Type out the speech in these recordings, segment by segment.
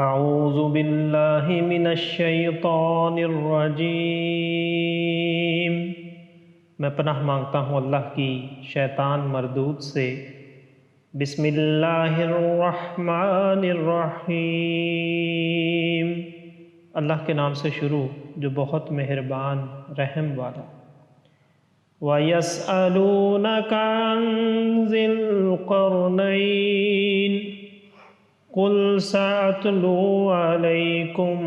اعوذ باللہ من الشیطان الرجیم، میں پناہ مانگتا ہوں اللہ کی شیطان مردود سے۔ بسم اللہ الرحمن الرحیم، اللہ کے نام سے شروع جو بہت مہربان رحم والا۔ وَيَسْأَلُونَكَ عَنْ ذِي الْقَرْنَيْنِ قُلْ سَأَتْلُو عَلَيْكُمْ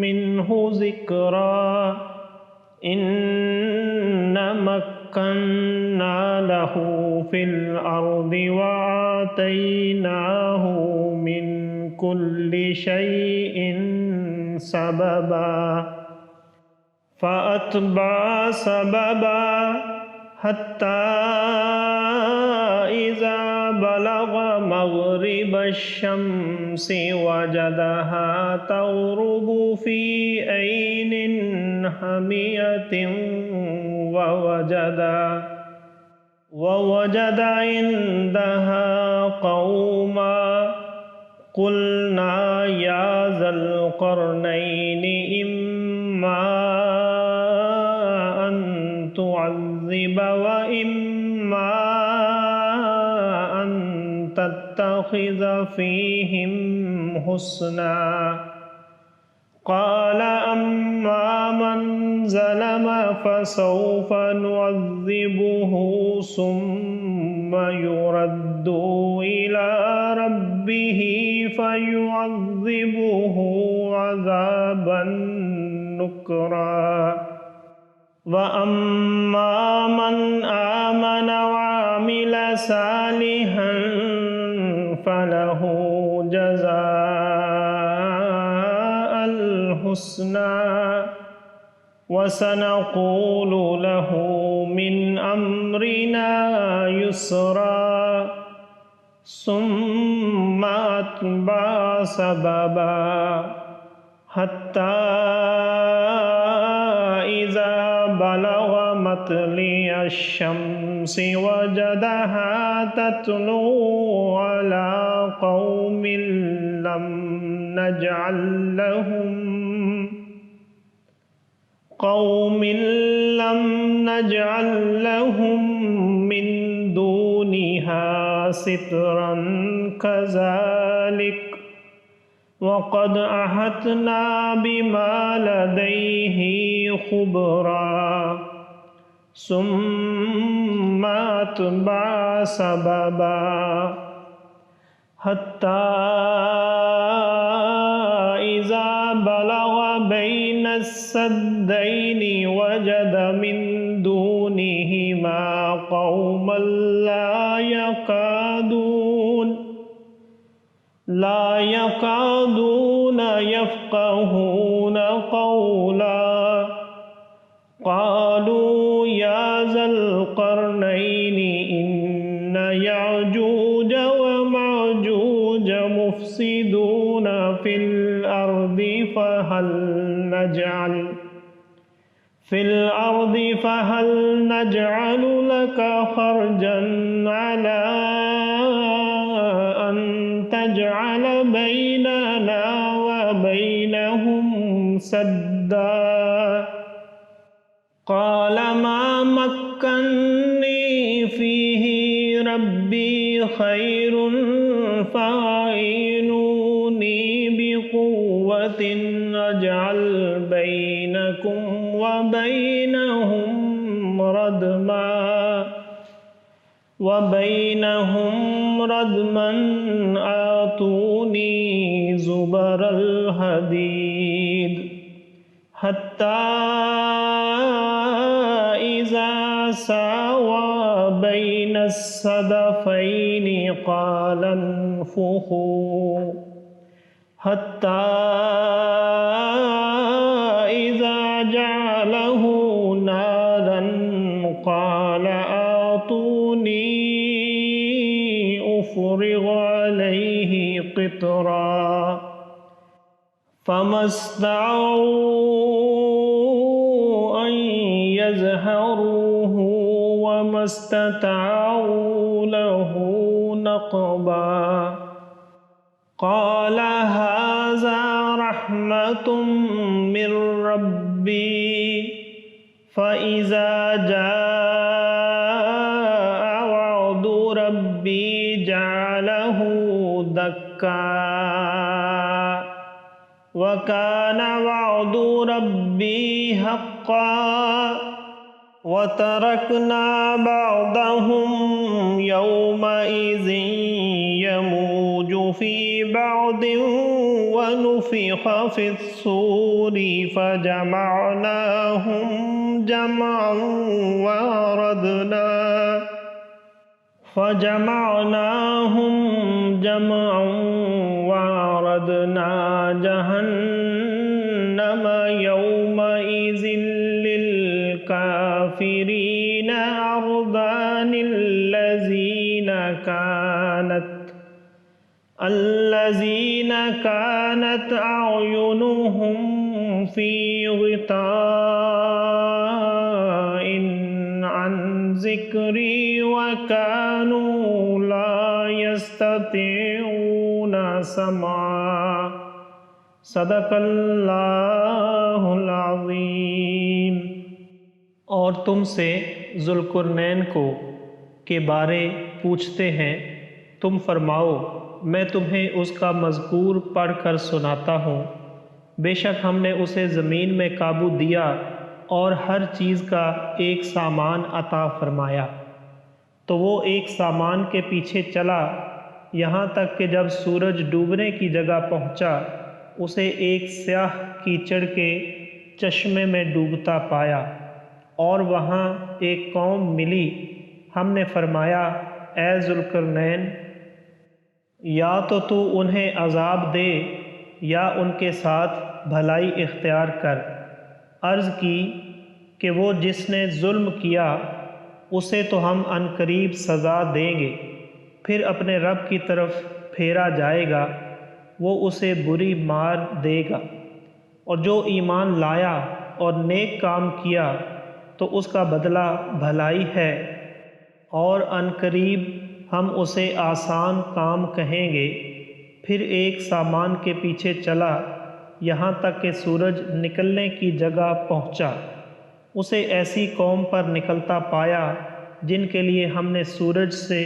مِنْهُ ذِكْرًا إِنَّا مَكَّنَّا لَهُ فِي الْأَرْضِ وَآتَيْنَاهُ مِنْ كُلِّ شَيْءٍ سَبَبًا فَأَتْبَعَ سَبَبًا حَتَّى إِذَا بَلَغَ مَغْرِبَ الشَّمْسِ وَجَدَهَا تَغْرُبُ فِي عَيْنٍ حَمِيَةٍ وَوَجَدَ عِندَهَا قَوْمًا قُلْنَا يَا ذَا الْقَرْنَيْنِ إِمَّا أَن تُعَذِّبَ وَإِمَّا أَن تَتَّخِذَ فِيهِمْ حُسْنًا قَالَ أَمَّا مَنْ ظَلَمَ فَسَوْفَ نُعَذِّبُهُ ثُمَّ يُرَدُّ إِلَى رَبِّهِ فَيُعَذِّبُهُ عَذَابًا نُكْرًا وَأَمَّا مَنْ آمَنَ وَعَمِلَ صَالِحًا فَلَهُ جَزَاء الْحُسْنَى وَسَنَقُولُ لَهُ مِنْ أَمْرِنَا يُسْرًا ثُمَّ أَتْبَعَ سَبَبًا حَتَّى إِذَا بَلَغَ مَطْلِعَ الشَّمْسِ وَجَدَهَا تَطْلُعُ عَلَى قَوْمٍ لَمْ نَجْعَلْ لَهُم مِّن دُونِهَا سِتْرًا كَذَلِكَ وَقَدْ أَحَطْنَا بِمَا لَدَيْهِ خُبْرًا ثُمَّ أَتْبَعَ سَبَبًا حَتَّى إِذَا بَلَغَ بَيْنَ السَّدَّيْنِ وَجَدَ مِن دُونِهِمَا قَوْمًا لا يكادون يفقهون قولا قالوا يا ذا القرنين إن يأجوج ومأجوج مفسدون في الأرض فهل نجعل لك خرجا على أن تجعل بيننا وبينهم سدا قال ما مكنني فيه ربي خير فأعينوني بقوة أجعل بينكم وبينهم ردما آتوني زبر الحديد حتى إذا ساوى بين الصدفين قال انفخوا حتى إذا جعله نارا قال آتوني أفرغ عليه قطرا فما استطاعوا أن يظهروه وما استطاعوا له نقبا قال هذا رحمة من ربي فإذا جاء وعد ربي جعله دكا وكان وعد ربي حقا وتركنا بعضهم يومئذ يموج في بعض ونفخ في الصور فجمعناهم جمعا وعرضنا جهنم يومئذ للكافرين عرضا الذين كانت أعينهم في غطاء عن ذكري وكانوا لا يستطيعون سمعا صدق اللہ العظیم۔ اور تم سے ذوالقرنین کو کے بارے پوچھتے ہیں، تم فرماؤ میں تمہیں اس کا مذکور پڑھ کر سناتا ہوں۔ بے شک ہم نے اسے زمین میں قابو دیا اور ہر چیز کا ایک سامان عطا فرمایا، تو وہ ایک سامان کے پیچھے چلا یہاں تک کہ جب سورج ڈوبنے کی جگہ پہنچا اسے ایک سیاہ کیچڑ کے چشمے میں ڈوبتا پایا، اور وہاں ایک قوم ملی۔ ہم نے فرمایا اے ذوالقرنین، یا تو انہیں عذاب دے یا ان کے ساتھ بھلائی اختیار کر۔ عرض کی کہ وہ جس نے ظلم کیا اسے تو ہم عنقریب سزا دیں گے، پھر اپنے رب کی طرف پھیرا جائے گا، وہ اسے بری مار دے گا، اور جو ایمان لایا اور نیک کام کیا تو اس کا بدلہ بھلائی ہے، اور عنقریب ہم اسے آسان کام کہیں گے۔ پھر ایک سامان کے پیچھے چلا یہاں تک کہ سورج نکلنے کی جگہ پہنچا، اسے ایسی قوم پر نکلتا پایا جن کے لیے ہم نے سورج سے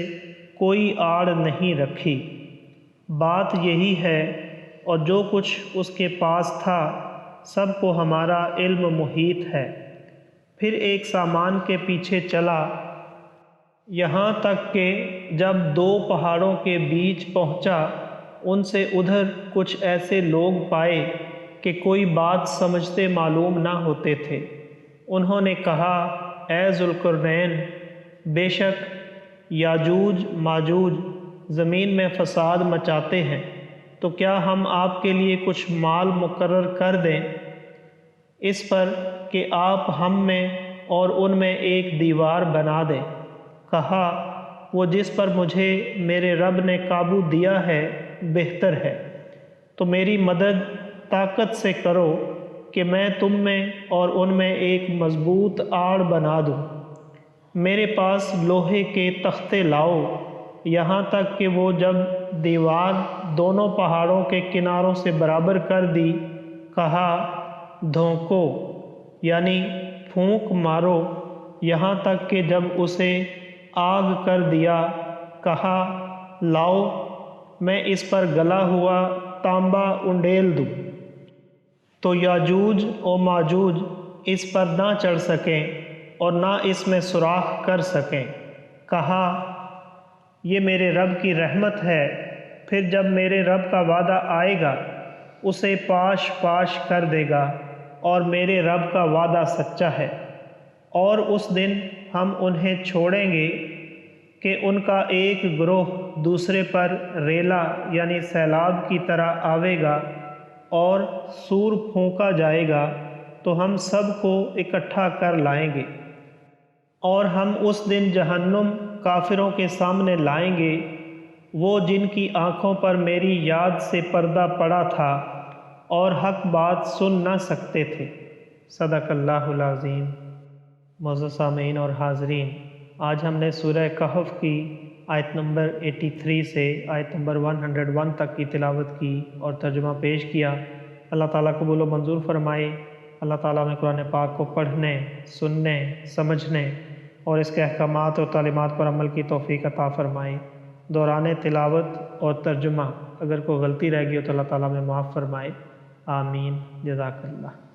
کوئی آڑ نہیں رکھی۔ بات یہی ہے، اور جو کچھ اس کے پاس تھا سب کو ہمارا علم محیط ہے۔ پھر ایک سامان کے پیچھے چلا یہاں تک کہ جب دو پہاڑوں کے بیچ پہنچا ان سے ادھر کچھ ایسے لوگ پائے کہ کوئی بات سمجھتے معلوم نہ ہوتے تھے۔ انہوں نے کہا اے ذوالقرنین، بے شک یاجوج ماجوج زمین میں فساد مچاتے ہیں، تو کیا ہم آپ کے لیے کچھ مال مقرر کر دیں اس پر کہ آپ ہم میں اور ان میں ایک دیوار بنا دیں؟ کہا وہ جس پر مجھے میرے رب نے قابو دیا ہے بہتر ہے، تو میری مدد طاقت سے کرو کہ میں تم میں اور ان میں ایک مضبوط آڑ بنا دوں۔ میرے پاس لوہے کے تختے لاؤ، یہاں تک کہ وہ جب دیوار دونوں پہاڑوں کے کناروں سے برابر کر دی، کہا دھونکو یعنی پھونک مارو، یہاں تک کہ جب اسے آگ کر دیا، کہا لاؤ میں اس پر گلا ہوا تانبا انڈیل دوں، تو یاجوج و ماجوج اس پر نہ چڑھ سکیں اور نہ اس میں سوراخ کر سکیں۔ کہا یہ میرے رب کی رحمت ہے، پھر جب میرے رب کا وعدہ آئے گا اسے پاش پاش کر دے گا، اور میرے رب کا وعدہ سچا ہے۔ اور اس دن ہم انہیں چھوڑیں گے کہ ان کا ایک گروہ دوسرے پر ریلا یعنی سیلاب کی طرح آوے گا، اور سور پھونکا جائے گا تو ہم سب کو اکٹھا کر لائیں گے، اور ہم اس دن جہنم کافروں کے سامنے لائیں گے، وہ جن کی آنکھوں پر میری یاد سے پردہ پڑا تھا اور حق بات سن نہ سکتے تھے۔ صدق اللہ العظیم۔ معزز سامعین اور حاضرین، آج ہم نے سورہ کہف کی آیت نمبر 83 سے آیت نمبر 101 تک کی تلاوت کی اور ترجمہ پیش کیا۔ اللہ تعالیٰ قبول و منظور فرمائے۔ اللہ تعالیٰ میں قرآن پاک کو پڑھنے، سننے، سمجھنے اور اس کے احکامات اور تعلیمات پر عمل کی توفیق عطا فرمائے۔ دوران تلاوت اور ترجمہ اگر کوئی غلطی رہ گئی ہو تو اللہ تعالیٰ میں معاف فرمائے۔ آمین۔ جزاک اللہ۔